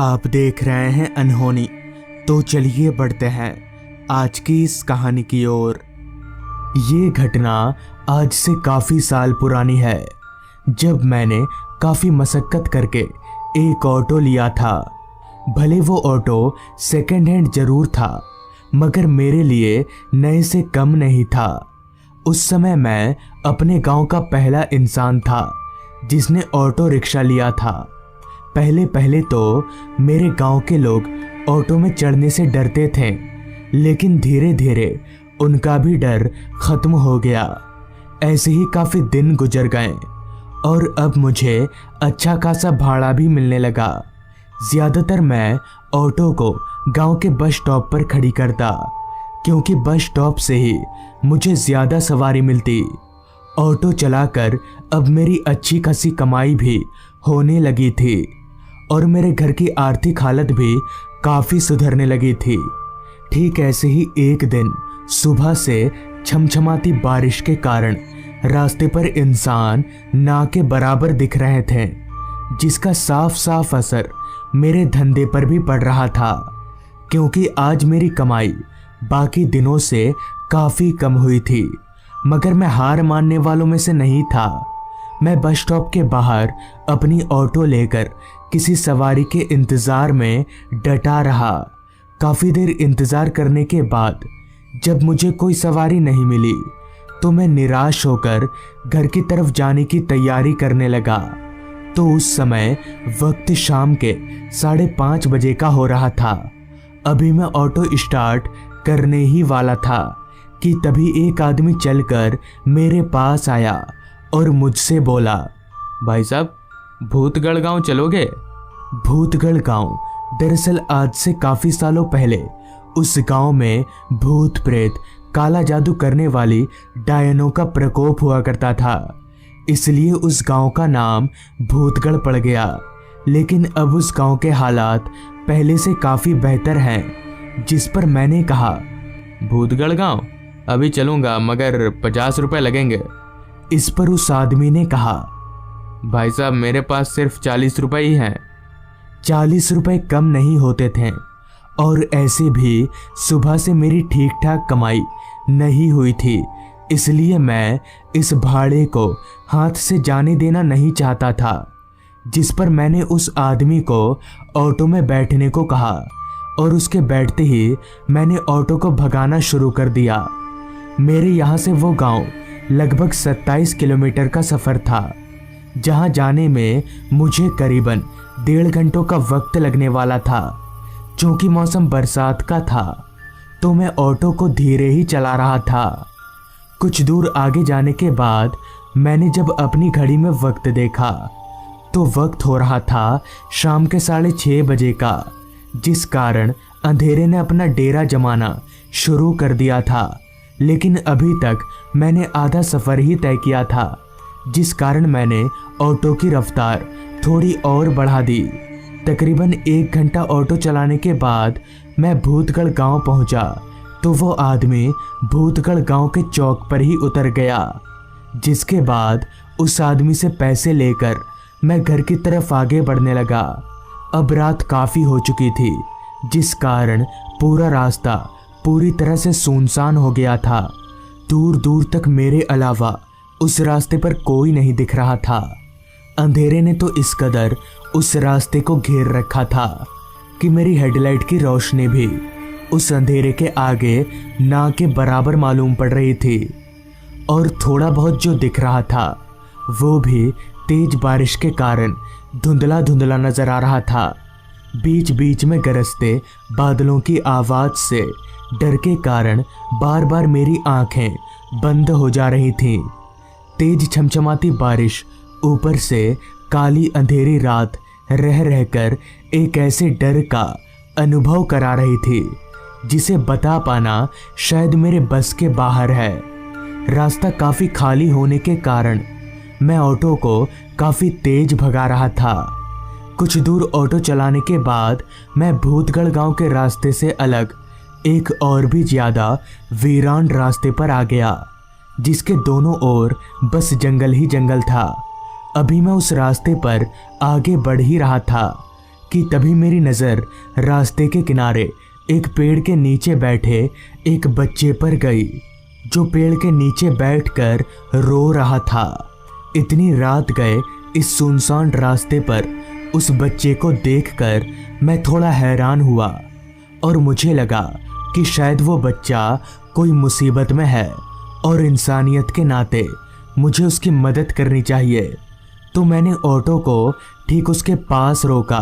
आप देख रहे हैं अनहोनी। तो चलिए बढ़ते हैं आज की इस कहानी की ओर। ये घटना आज से काफ़ी साल पुरानी है, जब मैंने काफ़ी मशक्क़त करके एक ऑटो लिया था। भले वो ऑटो सेकंड हैंड ज़रूर था, मगर मेरे लिए नए से कम नहीं था। उस समय मैं अपने गांव का पहला इंसान था जिसने ऑटो रिक्शा लिया था। पहले पहले तो मेरे गांव के लोग ऑटो में चढ़ने से डरते थे, लेकिन धीरे धीरे उनका भी डर खत्म हो गया। ऐसे ही काफ़ी दिन गुजर गए और अब मुझे अच्छा खासा भाड़ा भी मिलने लगा। ज़्यादातर मैं ऑटो को गांव के बस स्टॉप पर खड़ी करता, क्योंकि बस स्टॉप से ही मुझे ज़्यादा सवारी मिलती। ऑटो चलाकर अब मेरी अच्छी खासी कमाई भी होने लगी थी और मेरे घर की आर्थिक हालत भी काफ़ी सुधरने लगी थी। ठीक ऐसे ही एक दिन सुबह से छमछमाती बारिश के कारण रास्ते पर इंसान ना के बराबर दिख रहे थे, जिसका साफ साफ असर मेरे धंधे पर भी पड़ रहा था, क्योंकि आज मेरी कमाई बाकी दिनों से काफ़ी कम हुई थी। मगर मैं हार मानने वालों में से नहीं था। मैं बस स्टॉप के बाहर अपनी ऑटो लेकर किसी सवारी के इंतज़ार में डटा रहा। काफ़ी देर इंतज़ार करने के बाद जब मुझे कोई सवारी नहीं मिली, तो मैं निराश होकर घर की तरफ जाने की तैयारी करने लगा। तो उस समय वक्त शाम के 5:30 बजे का हो रहा था। अभी मैं ऑटो स्टार्ट करने ही वाला था कि तभी एक आदमी चलकर मेरे पास आया और मुझसे बोला, भाई साहब, भूतगढ़ गांव चलोगे? भूतगढ़ गांव दरअसल आज से काफ़ी सालों पहले उस गांव में भूत प्रेत काला जादू करने वाली डायनों का प्रकोप हुआ करता था, इसलिए उस गांव का नाम भूतगढ़ पड़ गया। लेकिन अब उस गांव के हालात पहले से काफ़ी बेहतर हैं, जिस पर मैंने कहा, भूतगढ़ गांव अभी चलूँगा, मगर 50 रुपये लगेंगे। इस पर उस आदमी ने कहा, भाई साहब, मेरे पास सिर्फ 40 रुपये ही हैं। 40 रुपये कम नहीं होते थे, और ऐसे भी सुबह से मेरी ठीक ठाक कमाई नहीं हुई थी, इसलिए मैं इस भाड़े को हाथ से जाने देना नहीं चाहता था। जिस पर मैंने उस आदमी को ऑटो में बैठने को कहा और उसके बैठते ही मैंने ऑटो को भगाना शुरू कर दिया। मेरे यहाँ से वो गांव लगभग 27 किलोमीटर का सफ़र था, जहाँ जाने में मुझे करीबन 1.5 घंटों का वक्त लगने वाला था। चूँकि मौसम बरसात का था, तो मैं ऑटो को धीरे ही चला रहा था। कुछ दूर आगे जाने के बाद मैंने जब अपनी घड़ी में वक्त देखा, तो वक्त हो रहा था शाम के 6:30 बजे का, जिस कारण अंधेरे ने अपना डेरा जमाना शुरू कर दिया था। लेकिन अभी तक मैंने आधा सफ़र ही तय किया था, जिस कारण मैंने ऑटो की रफ्तार थोड़ी और बढ़ा दी। तकरीबन 1 घंटा ऑटो चलाने के बाद मैं भूतगढ़ गांव पहुंचा, तो वो आदमी भूतगढ़ गांव के चौक पर ही उतर गया। जिसके बाद उस आदमी से पैसे लेकर मैं घर की तरफ आगे बढ़ने लगा। अब रात काफ़ी हो चुकी थी, जिस कारण पूरा रास्ता पूरी तरह से सुनसान हो गया था। दूर दूर तक मेरे अलावा उस रास्ते पर कोई नहीं दिख रहा था। अंधेरे ने तो इस कदर उस रास्ते को घेर रखा था कि मेरी हेडलाइट की रोशनी भी उस अंधेरे के आगे ना के बराबर मालूम पड़ रही थी। और थोड़ा बहुत जो दिख रहा था, वो भी तेज बारिश के कारण धुंधला धुंधला नजर आ रहा था। बीच बीच में गरजते बादलों की आवाज़ से डर के कारण बार बार मेरी आंखें बंद हो जा रही थीं। तेज छमछमाती बारिश ऊपर से काली अंधेरी रात रह रहकर एक ऐसे डर का अनुभव करा रही थी, जिसे बता पाना शायद मेरे बस के बाहर है। रास्ता काफ़ी खाली होने के कारण मैं ऑटो को काफ़ी तेज भगा रहा था। कुछ दूर ऑटो चलाने के बाद मैं भूतगढ़ गांव के रास्ते से अलग एक और भी ज़्यादा वीरान रास्ते पर आ गया, जिसके दोनों ओर बस जंगल ही जंगल था। अभी मैं उस रास्ते पर आगे बढ़ ही रहा था कि तभी मेरी नज़र रास्ते के किनारे एक पेड़ के नीचे बैठे एक बच्चे पर गई, जो पेड़ के नीचे बैठकर रो रहा था। इतनी रात गए इस सुनसान रास्ते पर उस बच्चे को देखकर मैं थोड़ा हैरान हुआ और मुझे लगा कि शायद वो बच्चा कोई मुसीबत में है और इंसानियत के नाते मुझे उसकी मदद करनी चाहिए। तो मैंने ऑटो को ठीक उसके पास रोका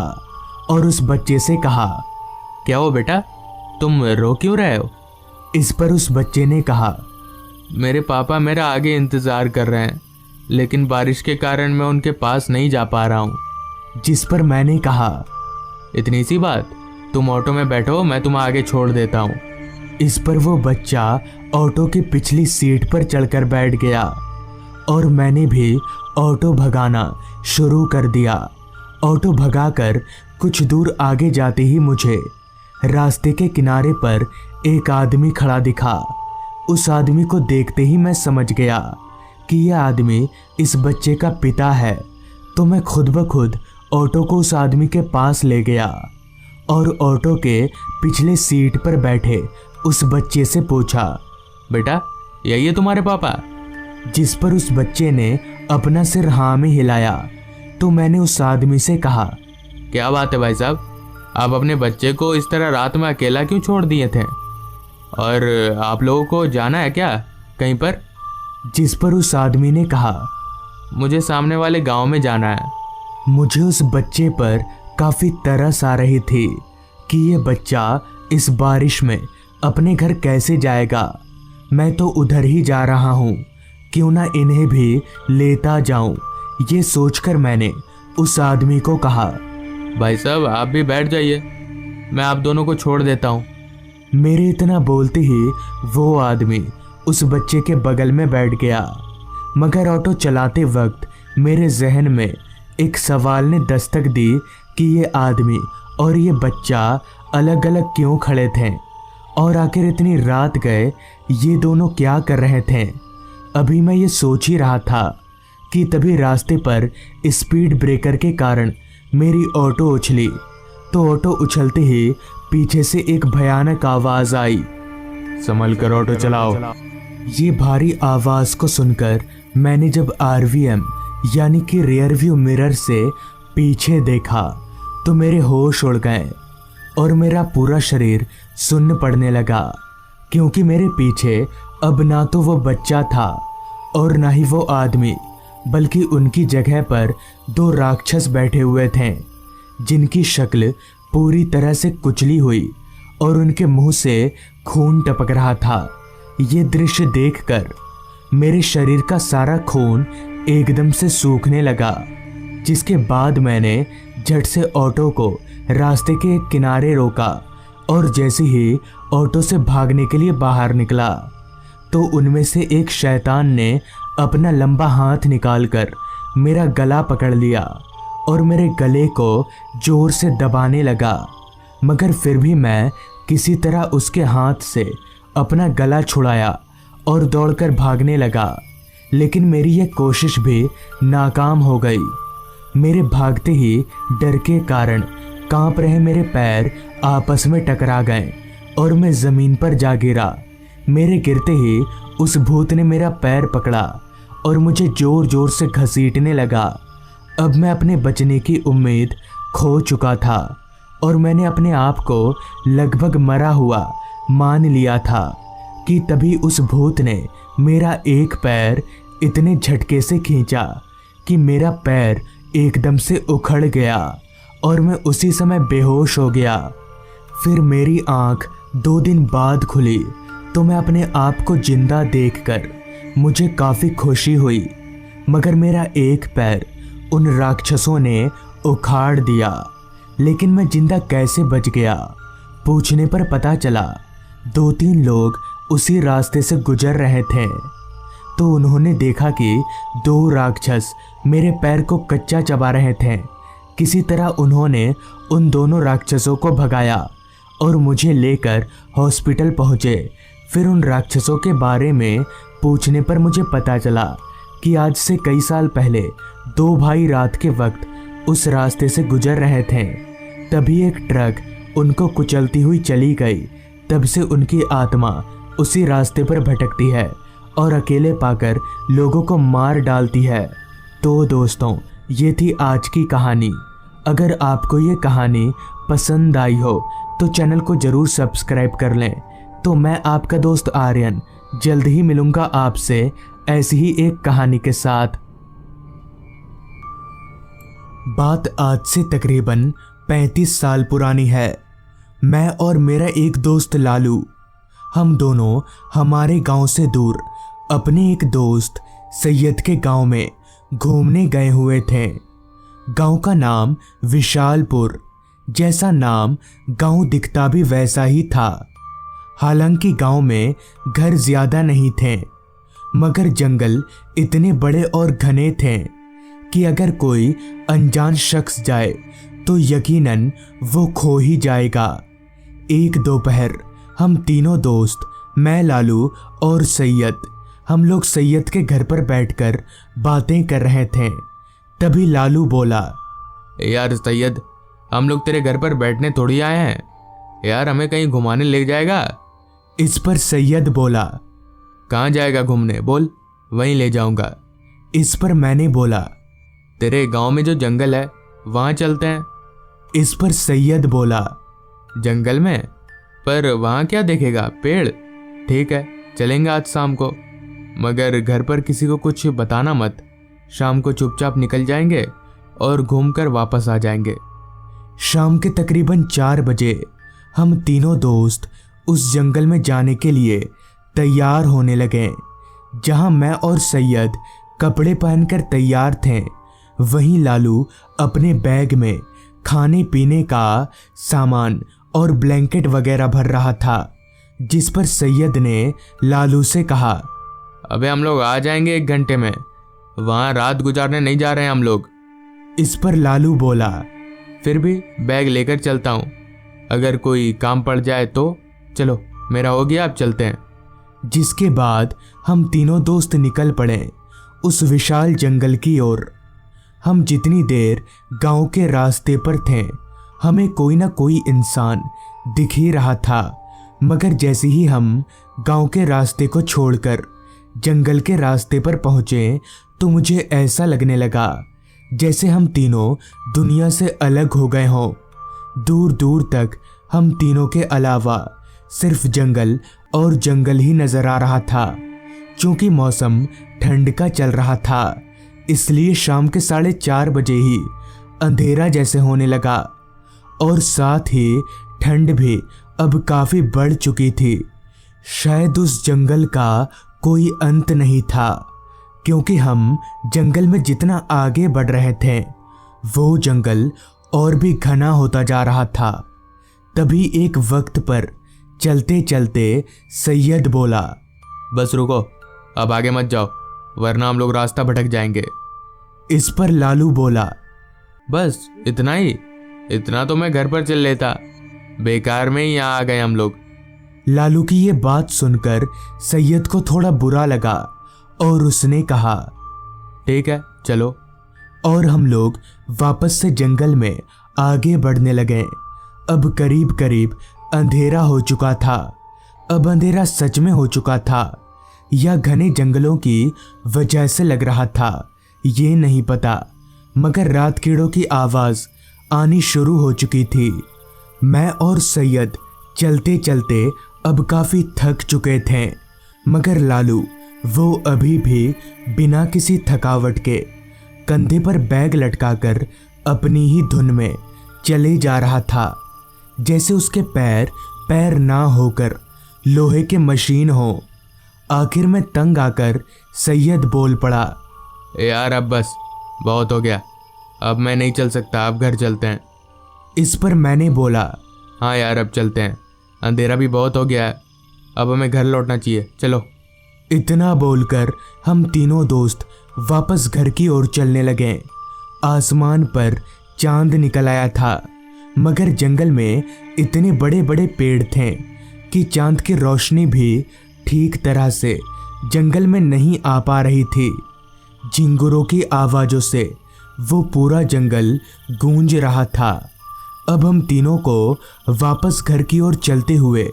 और उस बच्चे से कहा, क्या हो बेटा, तुम रो क्यों रहे हो? इस पर उस बच्चे ने कहा, मेरे पापा मेरा आगे इंतज़ार कर रहे हैं, लेकिन बारिश के कारण मैं उनके पास नहीं जा पा रहा हूँ। जिस पर मैंने कहा, इतनी सी बात, तुम ऑटो में बैठो, मैं तुम्हें आगे छोड़ देता हूँ। इस पर वो बच्चा ऑटो की पिछली सीट पर चढ़कर बैठ गया और मैंने भी ऑटो भगाना शुरू कर दिया। ऑटो भगाकर कुछ दूर आगे जाते ही मुझे रास्ते के किनारे पर एक आदमी खड़ा दिखा। उस आदमी को देखते ही मैं समझ गया कि यह आदमी इस बच्चे का पिता है। तो मैं खुद ब खुद ऑटो को उस आदमी के पास ले गया और ऑटो के पिछले सीट पर बैठे उस बच्चे से पूछा, बेटा यही है तुम्हारे पापा? जिस पर उस बच्चे ने अपना सिर हाँ में हिलाया। तो मैंने उस आदमी से कहा, क्या बात है भाई साहब, आप अपने बच्चे को इस तरह रात में अकेला क्यों छोड़ दिए थे? और आप लोगों को जाना है क्या कहीं पर? जिस पर उस आदमी ने कहा, मुझे सामने वाले गांव में जाना है। मुझे उस बच्चे पर काफ़ी तरस आ रही थी कि ये बच्चा इस बारिश में अपने घर कैसे जाएगा। मैं तो उधर ही जा रहा हूँ, क्यों ना इन्हें भी लेता जाऊँ। ये सोचकर मैंने उस आदमी को कहा, भाई साहब आप भी बैठ जाइए, मैं आप दोनों को छोड़ देता हूँ। मेरे इतना बोलते ही वो आदमी उस बच्चे के बगल में बैठ गया। मगर ऑटो चलाते वक्त मेरे जहन में एक सवाल ने दस्तक दी कि ये आदमी और ये बच्चा अलग अलग क्यों खड़े थे और आखिर इतनी रात गए ये दोनों क्या कर रहे थे। अभी मैं ये सोच ही रहा था कि तभी रास्ते पर स्पीड ब्रेकर के कारण मेरी ऑटो उछली। तो ऑटो उछलते ही पीछे से एक भयानक आवाज़ आई, संभल कर ऑटो चलाओ। ये भारी आवाज़ को सुनकर मैंने जब RVM यानी कि रियर व्यू मिरर से पीछे देखा तो मेरे होश उड़ गए और मेरा पूरा शरीर सुन्न पड़ने लगा, क्योंकि मेरे पीछे अब ना तो वो बच्चा था और ना ही वो आदमी, बल्कि उनकी जगह पर दो राक्षस बैठे हुए थे, जिनकी शक्ल पूरी तरह से कुचली हुई और उनके मुंह से खून टपक रहा था। ये दृश्य देखकर मेरे शरीर का सारा खून एकदम से सूखने लगा, जिसके बाद मैंने झट से ऑटो को रास्ते के एक किनारे रोका और जैसे ही ऑटो से भागने के लिए बाहर निकला तो उनमें से एक शैतान ने अपना लंबा हाथ निकालकर मेरा गला पकड़ लिया और मेरे गले को जोर से दबाने लगा। मगर फिर भी मैं किसी तरह उसके हाथ से अपना गला छुड़ाया और दौड़कर भागने लगा, लेकिन मेरी यह कोशिश भी नाकाम हो गई। मेरे भागते ही डर के कारण कांप रहे मेरे पैर आपस में टकरा गए और मैं ज़मीन पर जा गिरा। मेरे गिरते ही उस भूत ने मेरा पैर पकड़ा और मुझे जोर जोर से घसीटने लगा। अब मैं अपने बचने की उम्मीद खो चुका था और मैंने अपने आप को लगभग मरा हुआ मान लिया था कि तभी उस भूत ने मेरा एक पैर इतने झटके से खींचा कि मेरा पैर एकदम से उखड़ गया और मैं उसी समय बेहोश हो गया। फिर मेरी आंख 2 दिन बाद खुली तो मैं अपने आप को जिंदा देखकर मुझे काफ़ी खुशी हुई, मगर मेरा एक पैर उन राक्षसों ने उखाड़ दिया। लेकिन मैं जिंदा कैसे बच गया, पूछने पर पता चला 2-3 लोग उसी रास्ते से गुजर रहे थे, तो उन्होंने देखा कि 2 राक्षस मेरे पैर को कच्चा चबा रहे थे। किसी तरह उन्होंने उन दोनों राक्षसों को भगाया और मुझे लेकर हॉस्पिटल पहुँचे। फिर उन राक्षसों के बारे में पूछने पर मुझे पता चला कि आज से कई साल पहले 2 भाई रात के वक्त उस रास्ते से गुजर रहे थे। तभी एक ट्रक उनको कुचलती हुई चली गई। तब से उनकी आत्मा उसी रास्ते पर भटकती है और अकेले पाकर लोगों को मार डालती है। तो दोस्तों, ये थी आज की कहानी। अगर आपको ये कहानी पसंद आई हो तो चैनल को ज़रूर सब्सक्राइब कर लें। तो मैं आपका दोस्त आर्यन जल्द ही मिलूंगा आपसे ऐसी ही एक कहानी के साथ। बात आज से तकरीबन 35 साल पुरानी है। मैं और मेरा एक दोस्त लालू, हम दोनों हमारे गांव से दूर अपने एक दोस्त सैयद के गांव में घूमने गए हुए थे। गांव का नाम विशालपुर, जैसा नाम गांव दिखता भी वैसा ही था। हालांकि गांव में घर ज्यादा नहीं थे, मगर जंगल इतने बड़े और घने थे कि अगर कोई अनजान शख्स जाए तो यकीनन वो खो ही जाएगा। एक दोपहर हम तीनों दोस्त, मैं, लालू और सैयद, हम लोग सैयद के घर पर बैठकर बातें कर रहे थे। तभी लालू बोला, यार सैयद, हम लोग तेरे घर पर बैठने थोड़ी आए हैं यार, हमें कहीं घुमाने ले जाएगा। इस पर सैयद बोला, कहाँ जाएगा घूमने, बोल, वहीं ले जाऊंगा। इस पर मैंने बोला, तेरे गांव में जो जंगल है वहाँ चलते हैं। इस पर सैयद बोला, जंगल में? पर वहाँ क्या देखेगा, पेड़? ठीक है, चलेंगे आज शाम को, मगर घर पर किसी को कुछ बताना मत। शाम को चुपचाप निकल जाएंगे और घूमकर वापस आ जाएंगे। शाम के तकरीबन 4 बजे हम तीनों दोस्त उस जंगल में जाने के लिए तैयार होने लगे। जहां मैं और सैयद कपड़े पहनकर तैयार थे, वहीं लालू अपने बैग में खाने पीने का सामान और ब्लैंकेट वगैरह भर रहा था। जिस पर सैयद ने लालू से कहा, अबे हम लोग आ जाएंगे 1 घंटे में, वहाँ रात गुजारने नहीं जा रहे हैं हम लोग। इस पर लालू बोला, फिर भी बैग लेकर चलता हूँ, अगर कोई काम पड़ जाए तो। चलो, मेरा हो गया, अब चलते हैं। जिसके बाद हम तीनों दोस्त निकल पड़े उस विशाल जंगल की ओर। हम जितनी देर गांव के रास्ते पर थे, हमें कोई ना कोई इंसान दिख ही रहा था, मगर जैसे ही हम गांव के रास्ते को छोड़कर जंगल के रास्ते पर पहुंचे तो मुझे ऐसा लगने लगा जैसे हम तीनों दुनिया से अलग हो गए हों। दूर दूर तक हम तीनों के अलावा सिर्फ जंगल और जंगल ही नजर आ रहा था। क्योंकि मौसम ठंड का चल रहा था, इसलिए शाम के 4:30 बजे ही अंधेरा जैसे होने लगा और साथ ही ठंड भी अब काफी बढ़ चुकी थी। शायद उस जंगल का कोई अंत नहीं था, क्योंकि हम जंगल में जितना आगे बढ़ रहे थे वो जंगल और भी घना होता जा रहा था। तभी एक वक्त पर चलते चलते सैयद बोला, बस रुको, अब आगे मत जाओ, वरना हम लोग रास्ता भटक जाएंगे। इस पर लालू बोला, बस इतना ही? इतना तो मैं घर पर चल लेता, बेकार में ही यहाँ आ गए हम लोग। लालू की ये बात सुनकर सैयद को थोड़ा बुरा लगा और उसने कहा, ठीक है, चलो। और हम लोग वापस से जंगल में आगे बढ़ने लगे। अब करीब करीब अंधेरा हो चुका था। अब अंधेरा सच में हो चुका था या घने जंगलों की वजह से लग रहा था, ये नहीं पता, मगर रात कीड़ों की आवाज़ आनी शुरू हो चुकी थी। मैं और सैयद चलते चलते अब काफ़ी थक चुके थे, मगर लालू वो अभी भी बिना किसी थकावट के कंधे पर बैग लटकाकर अपनी ही धुन में चले जा रहा था, जैसे उसके पैर ना होकर लोहे के मशीन हो। आखिर में तंग आकर सैयद बोल पड़ा, यार अब बस, बहुत हो गया, अब मैं नहीं चल सकता, अब घर चलते हैं। इस पर मैंने बोला, हाँ यार अब चलते हैं, अंधेरा भी बहुत हो गया है, अब हमें घर लौटना चाहिए, चलो। इतना बोलकर हम तीनों दोस्त वापस घर की ओर चलने लगे। आसमान पर चांद निकल आया था, मगर जंगल में इतने बड़े बड़े पेड़ थे कि चांद की रोशनी भी ठीक तरह से जंगल में नहीं आ पा रही थी। झिंगुरों की आवाज़ों से वो पूरा जंगल गूंज रहा था। अब हम तीनों को वापस घर की ओर चलते हुए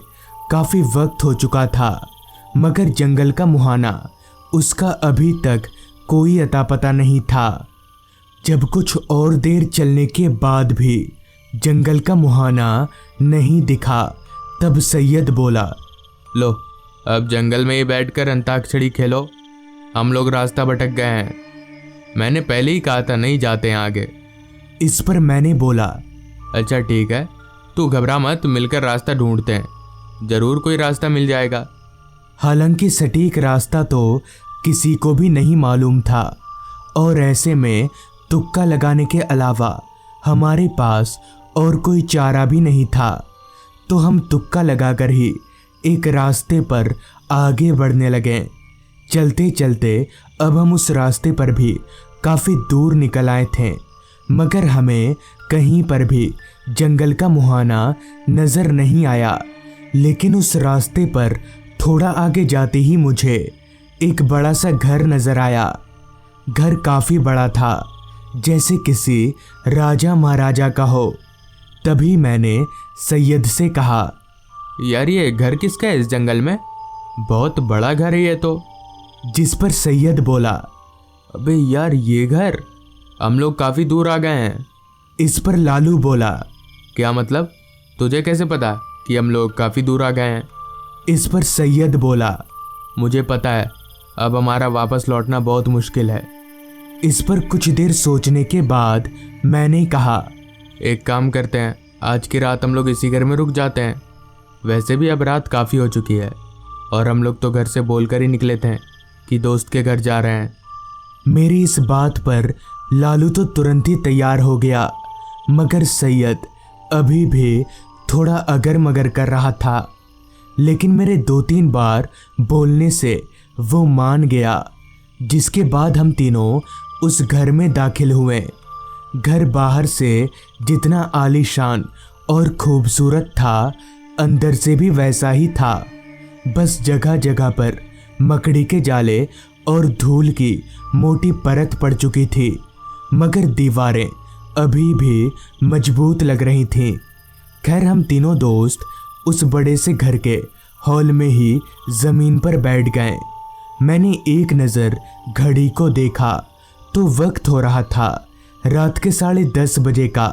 काफी वक्त हो चुका था, मगर जंगल का मुहाना उसका अभी तक कोई अता पता नहीं था। जब कुछ और देर चलने के बाद भी जंगल का मुहाना नहीं दिखा, तब सैयद बोला, लो अब जंगल में ही बैठकर अंताक्षरी खेलो, हम लोग रास्ता भटक गए हैं। मैंने पहले ही कहा था नहीं जाते हैं आगे। इस पर मैंने बोला, अच्छा ठीक है, तू घबरा मत, मिलकर रास्ता ढूंढते हैं, जरूर कोई रास्ता मिल जाएगा। हालांकि सटीक रास्ता तो किसी को भी नहीं मालूम था और ऐसे में तुक्का लगाने के अलावा हमारे पास और कोई चारा भी नहीं था, तो हम तुक्का लगाकर ही एक रास्ते पर आगे बढ़ने लगे। चलते चलते अब हम उस रास्ते पर भी काफ़ी दूर निकल आए थे, मगर हमें कहीं पर भी जंगल का मुहाना नज़र नहीं आया। लेकिन उस रास्ते पर थोड़ा आगे जाते ही मुझे एक बड़ा सा घर नज़र आया। घर काफ़ी बड़ा था, जैसे किसी राजा महाराजा का हो। तभी मैंने सैयद से कहा, यार ये घर किसका है इस जंगल में? बहुत बड़ा घर है ये तो। जिस पर सैयद बोला, अबे यार ये घर, हम लोग काफ़ी दूर आ गए हैं। इस पर लालू बोला, क्या मतलब? तुझे कैसे पता कि हम लोग काफ़ी दूर आ गए हैं? इस पर सैयद बोला, मुझे पता है, अब हमारा वापस लौटना बहुत मुश्किल है। इस पर कुछ देर सोचने के बाद मैंने कहा, एक काम करते हैं, आज की रात हम लोग इसी घर में रुक जाते हैं। वैसे भी अब रात काफ़ी हो चुकी है और हम लोग तो घर से बोलकर ही निकले थे कि दोस्त के घर जा रहे हैं। मेरी इस बात पर लालू तो तुरंत ही तैयार हो गया, मगर सैयद अभी भी थोड़ा अगर मगर कर रहा था। लेकिन मेरे 2-3 बार बोलने से वो मान गया, जिसके बाद हम तीनों उस घर में दाखिल हुए। घर बाहर से जितना आलीशान और खूबसूरत था, अंदर से भी वैसा ही था। बस जगह जगह पर मकड़ी के जाले और धूल की मोटी परत पड़ चुकी थी, मगर दीवारें अभी भी मजबूत लग रही थीं। खैर हम तीनों दोस्त उस बड़े से घर के हॉल में ही ज़मीन पर बैठ गए। मैंने एक नज़र घड़ी को देखा तो वक्त हो रहा था रात के 10:30 बजे का।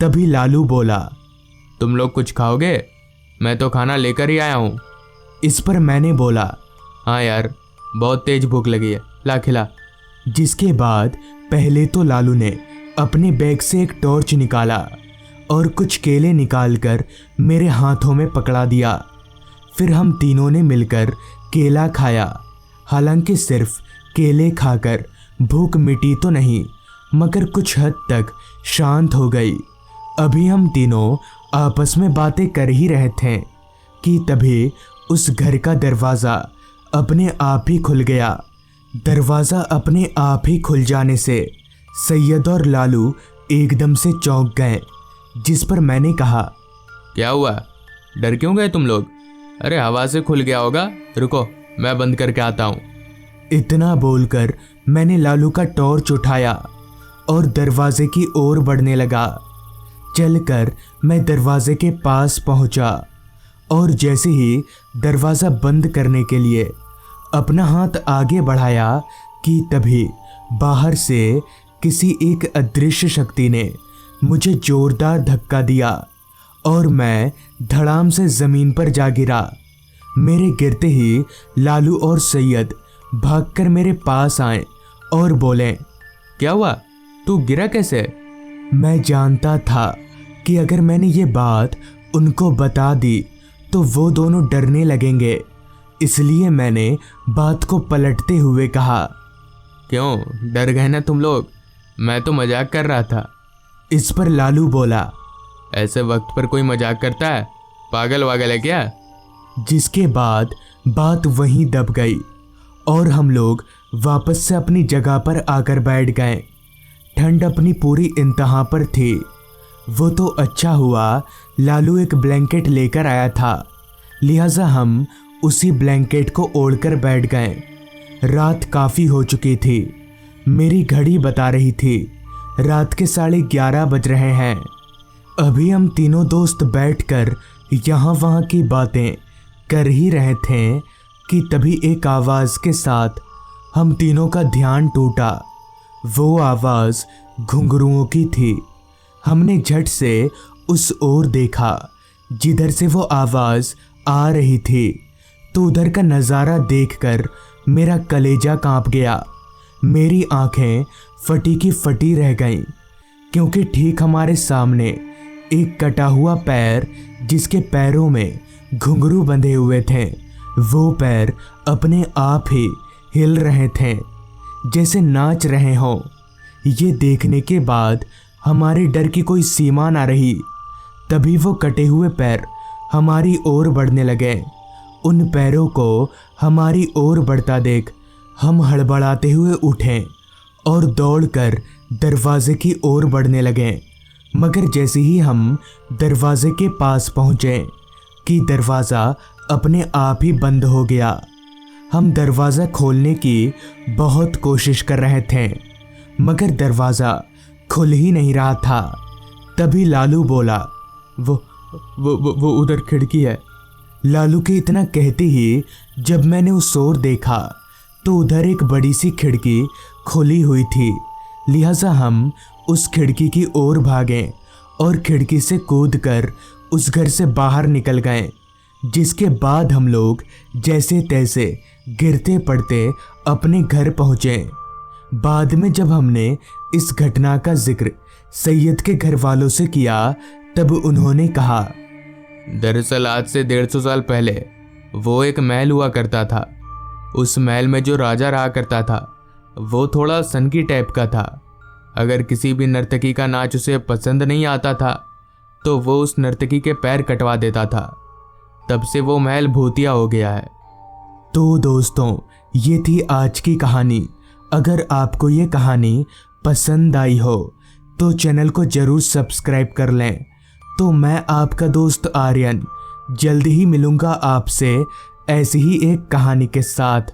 तभी लालू बोला, तुम लोग कुछ खाओगे? मैं तो खाना लेकर ही आया हूँ। इस पर मैंने बोला, हाँ यार, बहुत तेज भूख लगी है, ला खिला। जिसके बाद पहले तो लालू ने अपने बैग से एक टॉर्च निकाला और कुछ केले निकालकर मेरे हाथों में पकड़ा दिया। फिर हम तीनों ने मिलकर केला खाया। हालांकि सिर्फ केले खाकर भूख मिटी तो नहीं, मगर कुछ हद तक शांत हो गई। अभी हम तीनों आपस में बातें कर ही रहे थे कि तभी उस घर का दरवाज़ा अपने आप ही खुल गया। दरवाज़ा अपने आप ही खुल जाने से सैयद और लालू एकदम से चौंक गए। जिस पर मैंने कहा, क्या हुआ, डर क्यों गए तुम लोग? अरे हवा से खुल गया होगा, रुको मैं बंद करके आता हूँ। इतना बोलकर मैंने लालू का टॉर्च उठाया और दरवाजे की ओर बढ़ने लगा। चलकर मैं दरवाजे के पास पहुंचा और जैसे ही दरवाज़ा बंद करने के लिए अपना हाथ आगे बढ़ाया कि तभी बाहर से किसी एक अदृश्य शक्ति ने मुझे जोरदार धक्का दिया और मैं धड़ाम से ज़मीन पर जा गिरा। मेरे गिरते ही लालू और सैयद भागकर मेरे पास आए और बोले, क्या हुआ, तू गिरा कैसे? मैं जानता था कि अगर मैंने ये बात उनको बता दी तो वो दोनों डरने लगेंगे, इसलिए मैंने बात को पलटते हुए कहा, क्यों डर गए ना तुम लोग? मैं तो मजाक कर रहा था। इस पर लालू बोला, ऐसे वक्त पर कोई मजाक करता है? पागल वागल है क्या? जिसके बाद बात वहीं दब गई और हम लोग वापस से अपनी जगह पर आकर बैठ गए। ठंड अपनी पूरी इंतहा पर थी। वो तो अच्छा हुआ लालू एक ब्लैंकेट लेकर आया था, लिहाजा हम उसी ब्लैंकेट को ओढ़कर बैठ गए। रात काफ़ी हो चुकी थी। मेरी घड़ी बता रही थी रात के 11:30 बज रहे हैं। अभी हम तीनों दोस्त बैठकर यहाँ वहाँ की बातें कर ही रहे थे कि तभी एक आवाज़ के साथ हम तीनों का ध्यान टूटा। वो आवाज़ घुंघरुओं की थी। हमने झट से उस ओर देखा जिधर से वो आवाज़ आ रही थी, तो उधर का नज़ारा देखकर मेरा कलेजा कांप गया। मेरी आंखें फटी की फटी रह गईं, क्योंकि ठीक हमारे सामने एक कटा हुआ पैर, जिसके पैरों में घुंघरू बंधे हुए थे, वो पैर अपने आप ही हिल रहे थे जैसे नाच रहे हों। ये देखने के बाद हमारे डर की कोई सीमा ना रही। तभी वो कटे हुए पैर हमारी ओर बढ़ने लगे। उन पैरों को हमारी ओर बढ़ता देख हम हड़बड़ाते हुए उठे और दौड़कर दरवाजे की ओर बढ़ने लगे। मगर जैसे ही हम दरवाजे के पास पहुँचे कि दरवाज़ा अपने आप ही बंद हो गया। हम दरवाज़ा खोलने की बहुत कोशिश कर रहे थे, मगर दरवाज़ा खुल ही नहीं रहा था। तभी लालू बोला, वो उधर खिड़की है। लालू के इतना कहते ही जब मैंने उस ओर देखा तो उधर एक बड़ी सी खिड़की खुली हुई थी। लिहाजा हम उस खिड़की की ओर भागे और खिड़की से कूदकर उस घर से बाहर निकल गए। जिसके बाद हम लोग जैसे तैसे गिरते पड़ते अपने घर पहुँचे। बाद में जब हमने इस घटना का जिक्र सैयद के घर वालों से किया, तब उन्होंने कहा, दरअसल आज से 150 साल पहले वो एक महल हुआ करता था। उस महल में जो राजा रहा करता था वो थोड़ा सनकी टाइप का था। अगर किसी भी नर्तकी का नाच उसे पसंद नहीं आता था तो वो उस नर्तकी के पैर कटवा देता था। तब से वो महल भूतिया हो गया है। तो दोस्तों, ये थी आज की कहानी। अगर आपको ये कहानी पसंद आई हो तो चैनल को ज़रूर सब्सक्राइब कर लें। तो मैं आपका दोस्त आर्यन जल्द ही मिलूँगा आपसे ऐसी ही एक कहानी के साथ।